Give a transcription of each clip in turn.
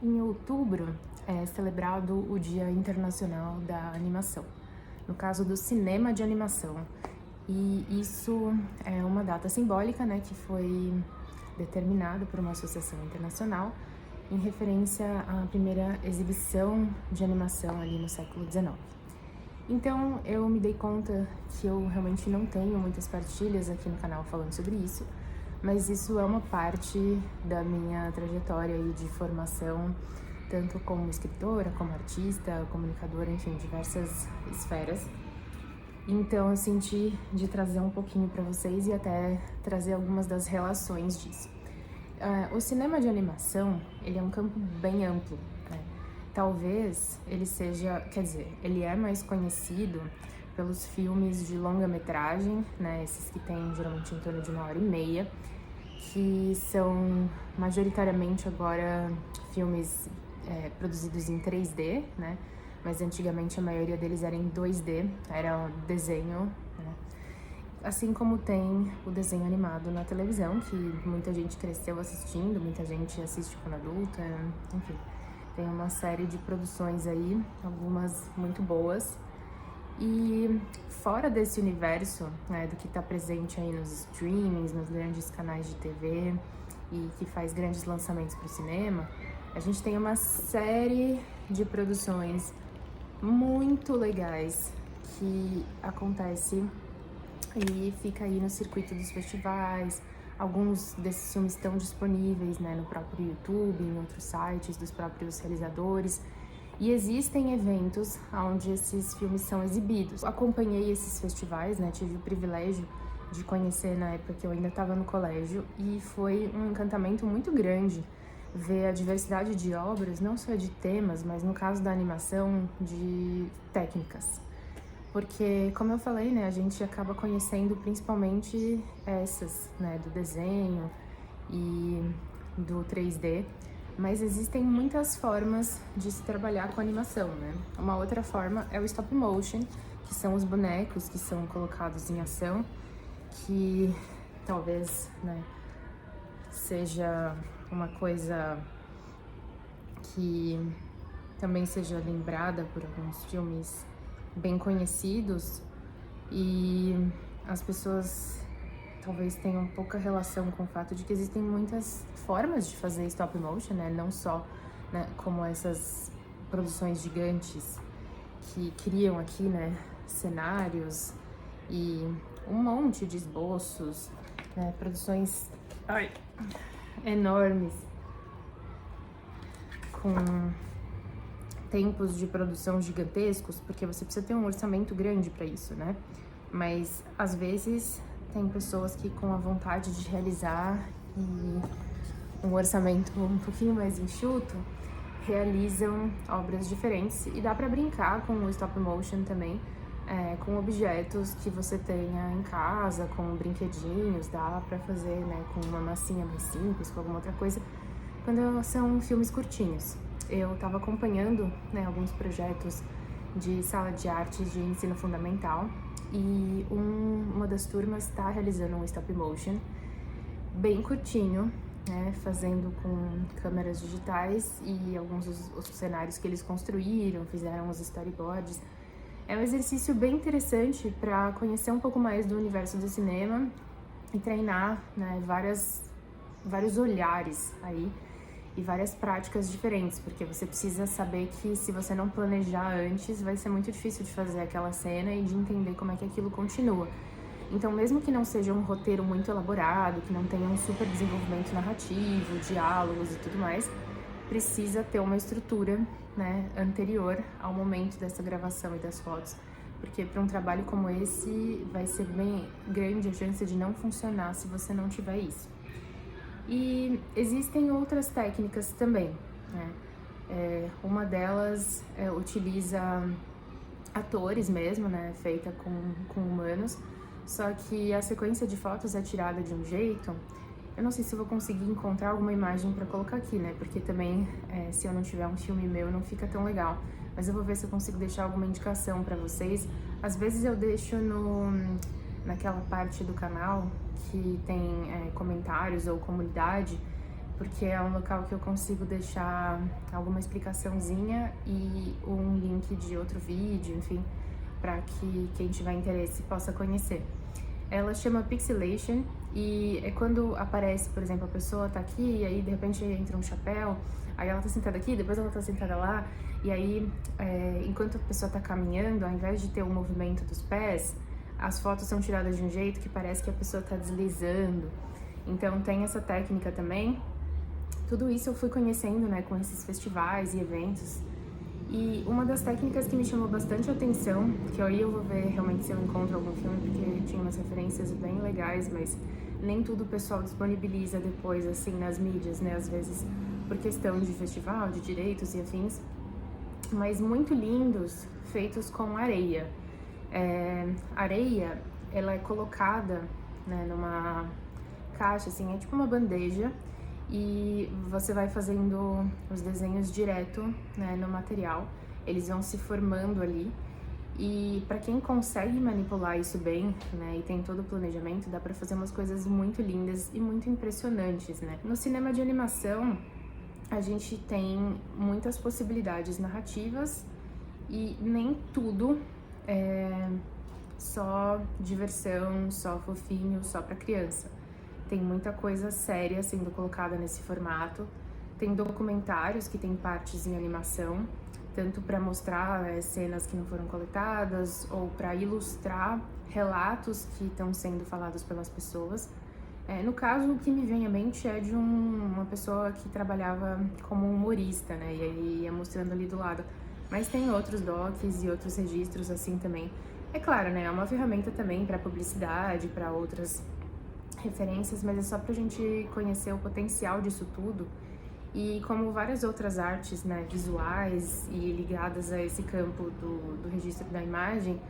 Em outubro é celebrado o Dia Internacional da Animação, no caso do cinema de animação. E isso é uma data simbólica, né, que foi determinada por uma associação internacional em referência à primeira exibição de animação ali no século XIX. Então eu me dei conta que eu realmente não tenho muitas partilhas aqui no canal falando sobre isso, mas isso é uma parte da minha trajetória aí de formação, tanto como escritora, como artista, comunicadora, enfim, diversas esferas. Então eu senti de trazer um pouquinho para vocês e até trazer algumas das relações disso. O cinema de animação, ele é um campo bem amplo, né? Talvez ele seja, quer dizer, ele é mais conhecido pelos filmes de longa-metragem, né? Esses que têm geralmente em torno de 1h30, que são majoritariamente agora filmes produzidos em 3D, né? Mas antigamente a maioria deles era em 2D, era um desenho, né? Assim como tem o desenho animado na televisão, que muita gente cresceu assistindo, muita gente assiste quando adulta, enfim. Tem uma série de produções aí, algumas muito boas. E fora desse universo, né, do que está presente aí nos streamings, nos grandes canais de TV e que faz grandes lançamentos para o cinema, a gente tem uma série de produções muito legais que acontece e fica aí no circuito dos festivais. Alguns desses filmes estão disponíveis, né, no próprio YouTube, em outros sites dos próprios realizadores. E existem eventos onde esses filmes são exibidos. Acompanhei esses festivais, né, tive o privilégio de conhecer na época que eu ainda estava no colégio e foi um encantamento muito grande ver a diversidade de obras, não só de temas, mas no caso da animação, de técnicas. Porque, como eu falei, né, a gente acaba conhecendo principalmente essas, né, do desenho e do 3D, mas existem muitas formas de se trabalhar com animação, né? Uma outra forma é o stop motion, que são os bonecos que são colocados em ação, que talvez, né, seja uma coisa que também seja lembrada por alguns filmes bem conhecidos e as pessoas talvez tenham pouca relação com o fato de que existem muitas formas de fazer stop motion, né? Não só, né, como essas produções gigantes que criam aqui, né, cenários e um monte de esboços, né, produções enormes com tempos de produção gigantescos, porque você precisa ter um orçamento grande para isso, né? Mas às vezes tem pessoas que com a vontade de realizar e um orçamento um pouquinho mais enxuto realizam obras diferentes e dá para brincar com o stop motion também, com objetos que você tenha em casa, com brinquedinhos, dá para fazer, né, com uma massinha mais simples, com alguma outra coisa, quando são filmes curtinhos. Eu estava acompanhando, né, alguns projetos de sala de artes de ensino fundamental e uma das turmas está realizando um stop motion bem curtinho, né, fazendo com câmeras digitais e alguns os cenários que eles construíram, fizeram os storyboards. É um exercício bem interessante para conhecer um pouco mais do universo do cinema e treinar, né, vários olhares aí e várias práticas diferentes, porque você precisa saber que se você não planejar antes, vai ser muito difícil de fazer aquela cena e de entender como é que aquilo continua. Então, mesmo que não seja um roteiro muito elaborado, que não tenha um super desenvolvimento narrativo, diálogos e tudo mais, precisa ter uma estrutura, né, anterior ao momento dessa gravação e das fotos, porque para um trabalho como esse vai ser bem grande a chance de não funcionar se você não tiver isso. E existem outras técnicas também, né? Uma delas utiliza atores mesmo, né? Feita com humanos, só que a sequência de fotos é tirada de um jeito. Eu não sei se eu vou conseguir encontrar alguma imagem para colocar aqui, né? Porque também, se eu não tiver um filme meu, não fica tão legal. Mas eu vou ver se eu consigo deixar alguma indicação para vocês. Às vezes eu deixo naquela parte do canal que tem comentários ou comunidade, porque é um local que eu consigo deixar alguma explicaçãozinha e um link de outro vídeo, enfim, para que quem tiver interesse possa conhecer. Ela chama Pixelation e é quando aparece, por exemplo, a pessoa tá aqui e aí de repente entra um chapéu, aí ela tá sentada aqui, depois ela tá sentada lá, e aí enquanto a pessoa tá caminhando, ao invés de ter o movimento dos pés, as fotos são tiradas de um jeito que parece que a pessoa tá deslizando. Então tem essa técnica também. Tudo isso eu fui conhecendo, né, com esses festivais e eventos. E uma das técnicas que me chamou bastante atenção, que aí eu vou ver realmente se eu encontro algum filme, porque tinha umas referências bem legais, mas nem tudo o pessoal disponibiliza depois, assim, nas mídias, né, às vezes por questão de festival, de direitos e afins, mas muito lindos, feitos com areia. Areia, ela é colocada, né, numa caixa, assim, é tipo uma bandeja, e você vai fazendo os desenhos direto, né, no material, eles vão se formando ali, e para quem consegue manipular isso bem, né, e tem todo o planejamento, dá para fazer umas coisas muito lindas e muito impressionantes, né. No cinema de animação, a gente tem muitas possibilidades narrativas e nem tudo é só diversão, só fofinho, só para criança. Tem muita coisa séria sendo colocada nesse formato. Tem documentários que tem partes em animação, tanto para mostrar cenas que não foram coletadas ou para ilustrar relatos que estão sendo falados pelas pessoas. No caso, o que me vem à mente é de uma pessoa que trabalhava como humorista, né? E aí ia mostrando ali do lado. Mas tem outros docs e outros registros assim também. É claro, né? É uma ferramenta também para publicidade, para outras referências, mas é só pra gente conhecer o potencial disso tudo. E como várias outras artes, né, visuais e ligadas a esse campo do registro da imagem,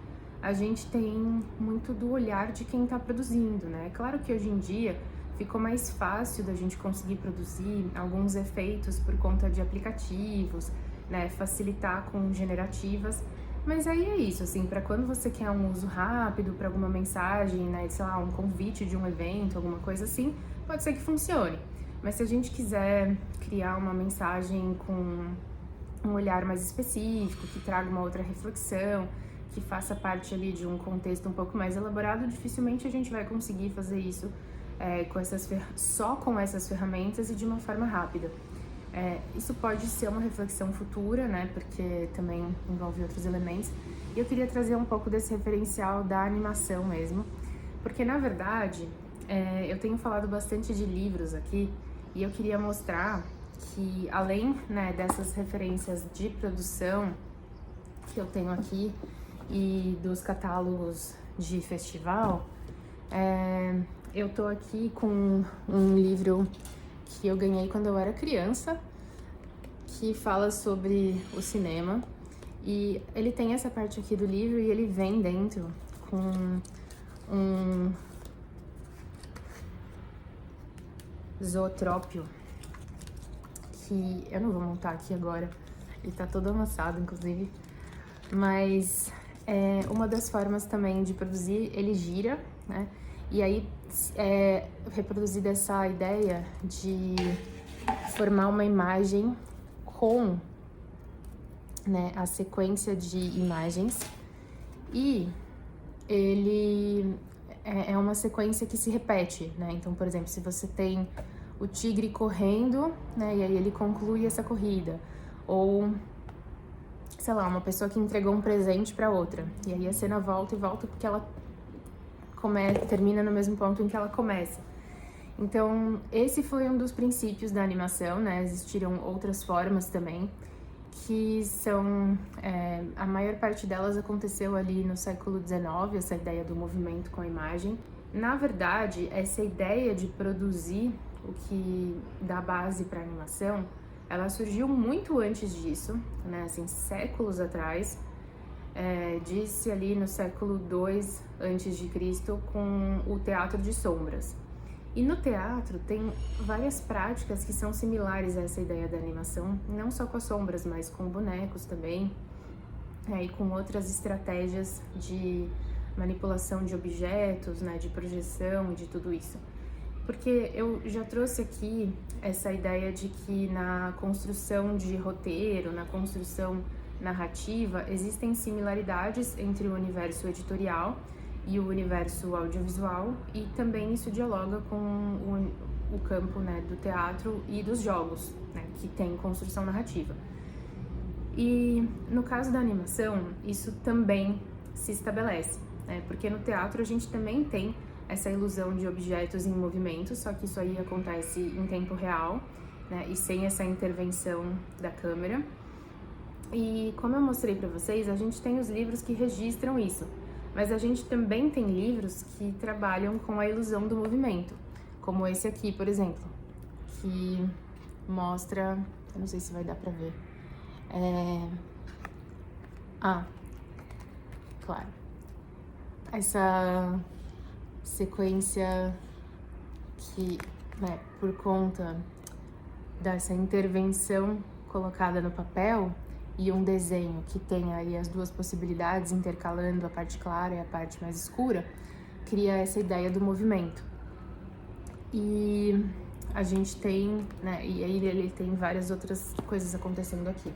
a gente tem muito do olhar de quem está produzindo, né? Claro que hoje em dia ficou mais fácil da gente conseguir produzir alguns efeitos por conta de aplicativos, né, facilitar com generativas. Mas aí é isso, assim, para quando você quer um uso rápido para alguma mensagem, né, sei lá, um convite de um evento, alguma coisa assim, pode ser que funcione. Mas se a gente quiser criar uma mensagem com um olhar mais específico, que traga uma outra reflexão, que faça parte ali de um contexto um pouco mais elaborado, dificilmente a gente vai conseguir fazer isso só com essas ferramentas e de uma forma rápida. Isso pode ser uma reflexão futura, né, porque também envolve outros elementos, e eu queria trazer um pouco desse referencial da animação mesmo, porque na verdade eu tenho falado bastante de livros aqui, e eu queria mostrar que além, né, dessas referências de produção que eu tenho aqui e dos catálogos de festival, eu tô aqui com um livro que eu ganhei quando eu era criança, que fala sobre o cinema, e ele tem essa parte aqui do livro e ele vem dentro com um zootrópio, que eu não vou montar aqui agora, ele tá todo amassado inclusive, mas uma das formas também de produzir, ele gira, né? E aí reproduzida essa ideia de formar uma imagem com, né, a sequência de imagens, e ele é uma sequência que se repete, né? Então, por exemplo, se você tem o tigre correndo, né, e aí ele conclui essa corrida, ou sei lá, uma pessoa que entregou um presente para outra, e aí a cena volta e volta porque ela termina no mesmo ponto em que ela começa. Então, esse foi um dos princípios da animação, né? Existiram outras formas também, que são... a maior parte delas aconteceu ali no século XIX, essa ideia do movimento com a imagem. Na verdade, essa ideia de produzir o que dá base para a animação, ela surgiu muito antes disso, né? Assim, séculos atrás. Disse ali no século II a.C., com o teatro de sombras. E no teatro tem várias práticas que são similares a essa ideia da animação, não só com as sombras, mas com bonecos também, e com outras estratégias de manipulação de objetos, né, de projeção, de tudo isso. Porque eu já trouxe aqui essa ideia de que na construção de roteiro, na construção narrativa, existem similaridades entre o universo editorial e o universo audiovisual, e também isso dialoga com o campo, né, do teatro e dos jogos, né, que tem construção narrativa. E no caso da animação, isso também se estabelece, né, porque no teatro a gente também tem essa ilusão de objetos em movimento, só que isso aí acontece em tempo real, né, e sem essa intervenção da câmera. E como eu mostrei para vocês, a gente tem os livros que registram isso, mas a gente também tem livros que trabalham com a ilusão do movimento, como esse aqui, por exemplo, que mostra, eu não sei se vai dar para ver, claro, essa sequência que, né, por conta dessa intervenção colocada no papel e um desenho que tem aí as duas possibilidades intercalando a parte clara e a parte mais escura, cria essa ideia do movimento. E a gente tem, né, e aí ele tem várias outras coisas acontecendo aqui.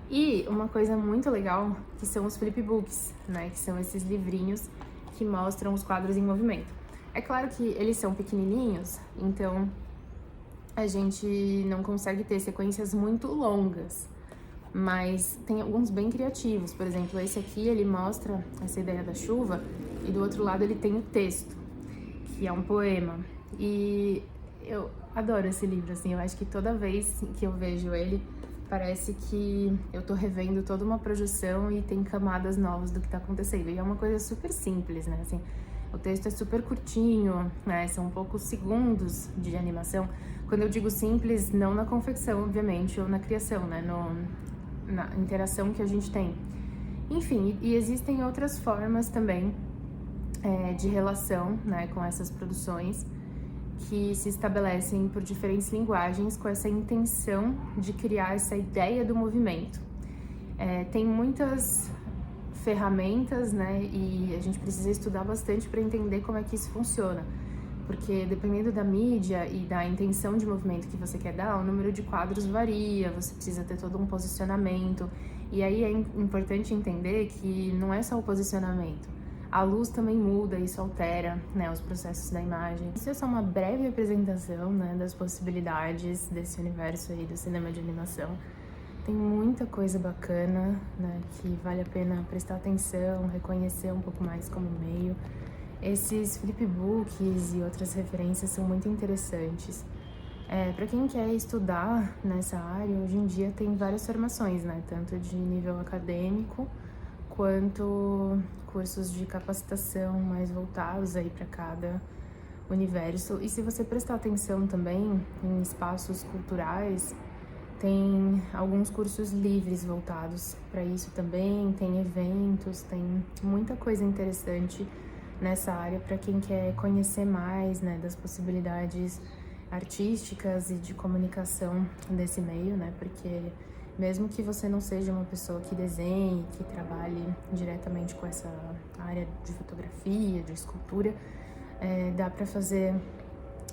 E uma coisa muito legal que são os flipbooks, né, que são esses livrinhos que mostram os quadros em movimento. É claro que eles são pequenininhos, então a gente não consegue ter sequências muito longas, mas tem alguns bem criativos. Por exemplo, esse aqui, ele mostra essa ideia da chuva e do outro lado ele tem o texto, que é um poema. E eu adoro esse livro, assim, eu acho que toda vez que eu vejo ele, parece que eu tô revendo toda uma projeção e tem camadas novas do que tá acontecendo. E é uma coisa super simples, né? Assim, o texto é super curtinho, né? São poucos segundos de animação. Quando eu digo simples, não na confecção, obviamente, ou na criação, né? Na interação que a gente tem. Enfim, e existem outras formas também de relação, né, com essas produções, que se estabelecem por diferentes linguagens com essa intenção de criar essa ideia do movimento. Tem muitas ferramentas, né, e a gente precisa estudar bastante para entender como é que isso funciona, porque dependendo da mídia e da intenção de movimento que você quer dar, o número de quadros varia, você precisa ter todo um posicionamento, e aí é importante entender que não é só o posicionamento. A luz também muda, isso altera, né, os processos da imagem. Isso é só uma breve apresentação, né, das possibilidades desse universo aí do cinema de animação. Tem muita coisa bacana, né, que vale a pena prestar atenção, reconhecer um pouco mais como meio. Esses flipbooks e outras referências são muito interessantes. Para quem quer estudar nessa área, hoje em dia tem várias formações, né, tanto de nível acadêmico, quanto cursos de capacitação mais voltados aí para cada universo. E se você prestar atenção também em espaços culturais, tem alguns cursos livres voltados para isso também, tem eventos, tem muita coisa interessante nessa área para quem quer conhecer mais, né, das possibilidades artísticas e de comunicação desse meio, né, porque mesmo que você não seja uma pessoa que desenhe, que trabalhe diretamente com essa área de fotografia, de escultura, dá para fazer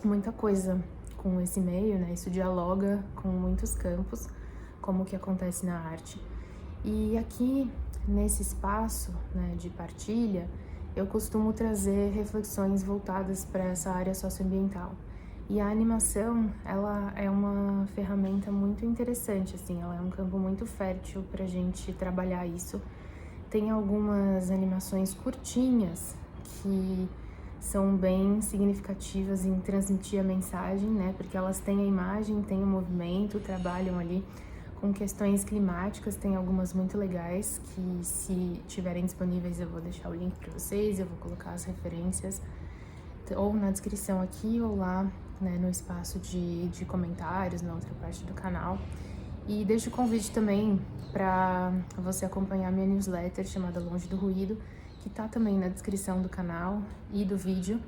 muita coisa com esse meio, né? Isso dialoga com muitos campos, como o que acontece na arte. E aqui, nesse espaço, né, de partilha, eu costumo trazer reflexões voltadas para essa área socioambiental. E a animação, ela é uma ferramenta muito interessante, assim, ela é um campo muito fértil pra gente trabalhar isso. Tem algumas animações curtinhas que são bem significativas em transmitir a mensagem, né, porque elas têm a imagem, têm o movimento, trabalham ali com questões climáticas, tem algumas muito legais que, se tiverem disponíveis, eu vou deixar o link para vocês, eu vou colocar as referências ou na descrição aqui ou lá, né, no espaço de comentários, na outra parte do canal. E deixo o convite também para você acompanhar minha newsletter chamada Longe do Ruído, que tá também na descrição do canal e do vídeo,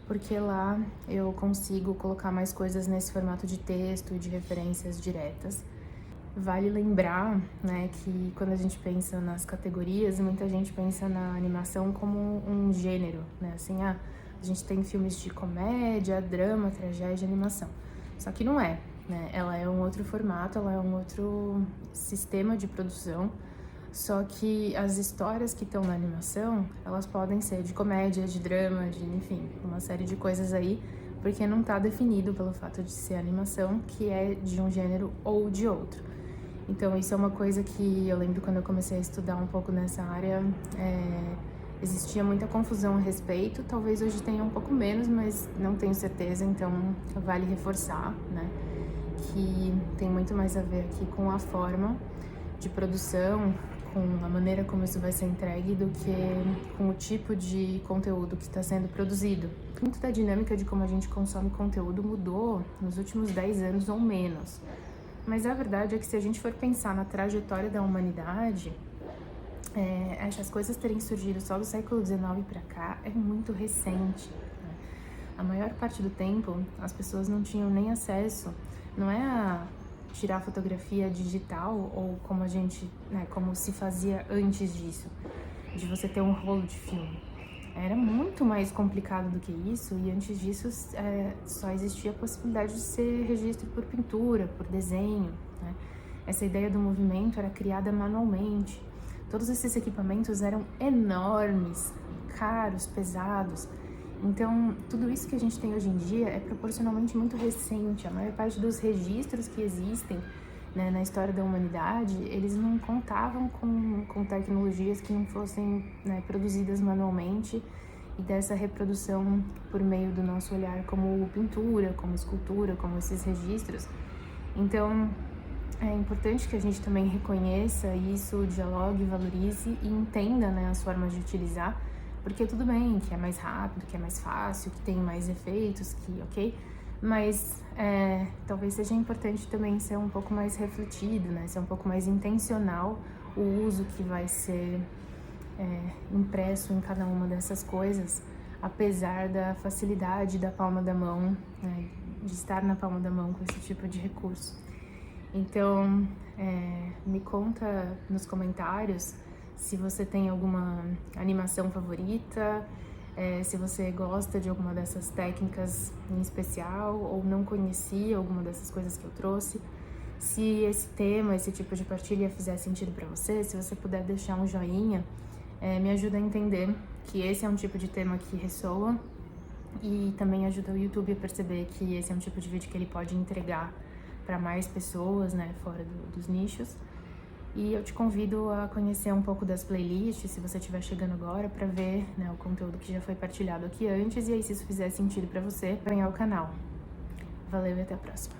porque lá eu consigo colocar mais coisas nesse formato de texto e de referências diretas. Vale lembrar, né, que quando a gente pensa nas categorias, muita gente pensa na animação como um gênero, né, assim, A gente tem filmes de comédia, drama, tragédia, animação. Só que não é, né? Ela é um outro formato, ela é um outro sistema de produção. Só que as histórias que estão na animação, elas podem ser de comédia, de drama, de, enfim, uma série de coisas aí, porque não tá definido pelo fato de ser animação, que é de um gênero ou de outro. Então isso é uma coisa que eu lembro quando eu comecei a estudar um pouco nessa área, existia muita confusão a respeito, talvez hoje tenha um pouco menos, mas não tenho certeza, então vale reforçar, né, que tem muito mais a ver aqui com a forma de produção, com a maneira como isso vai ser entregue, do que com o tipo de conteúdo que está sendo produzido. Muito da dinâmica de como a gente consome conteúdo mudou nos últimos 10 anos ou menos. Mas a verdade é que se a gente for pensar na trajetória da humanidade, essas coisas terem surgido só do século XIX para cá é muito recente, né? A maior parte do tempo, as pessoas não tinham nem acesso, não é a tirar fotografia digital ou como a gente, né, como se fazia antes disso, de você ter um rolo de filme. Era muito mais complicado do que isso, e antes disso só existia a possibilidade de ser registro por pintura, por desenho, né? Essa ideia do movimento era criada manualmente. Todos esses equipamentos eram enormes, caros, pesados. Então, tudo isso que a gente tem hoje em dia é proporcionalmente muito recente. A maior parte dos registros que existem, né, na história da humanidade, eles não contavam com tecnologias que não fossem, né, produzidas manualmente, e dessa reprodução por meio do nosso olhar como pintura, como escultura, como esses registros. Então, é importante que a gente também reconheça isso, dialogue, valorize e entenda, né, as formas de utilizar, porque tudo bem que é mais rápido, que é mais fácil, que tem mais efeitos, que ok, mas talvez seja importante também ser um pouco mais refletido, né, ser um pouco mais intencional o uso que vai ser impresso em cada uma dessas coisas, apesar da facilidade da palma da mão, né, de estar na palma da mão com esse tipo de recurso. Então, me conta nos comentários se você tem alguma animação favorita, se você gosta de alguma dessas técnicas em especial ou não conhecia alguma dessas coisas que eu trouxe. Se esse tema, esse tipo de partilha fizer sentido para você, se você puder deixar um joinha, me ajuda a entender que esse é um tipo de tema que ressoa, e também ajuda o YouTube a perceber que esse é um tipo de vídeo que ele pode entregar para mais pessoas, né, fora dos nichos. E eu te convido a conhecer um pouco das playlists, se você estiver chegando agora, para ver, né, o conteúdo que já foi partilhado aqui antes, e aí se isso fizer sentido para você, venha ao canal. Valeu e até a próxima.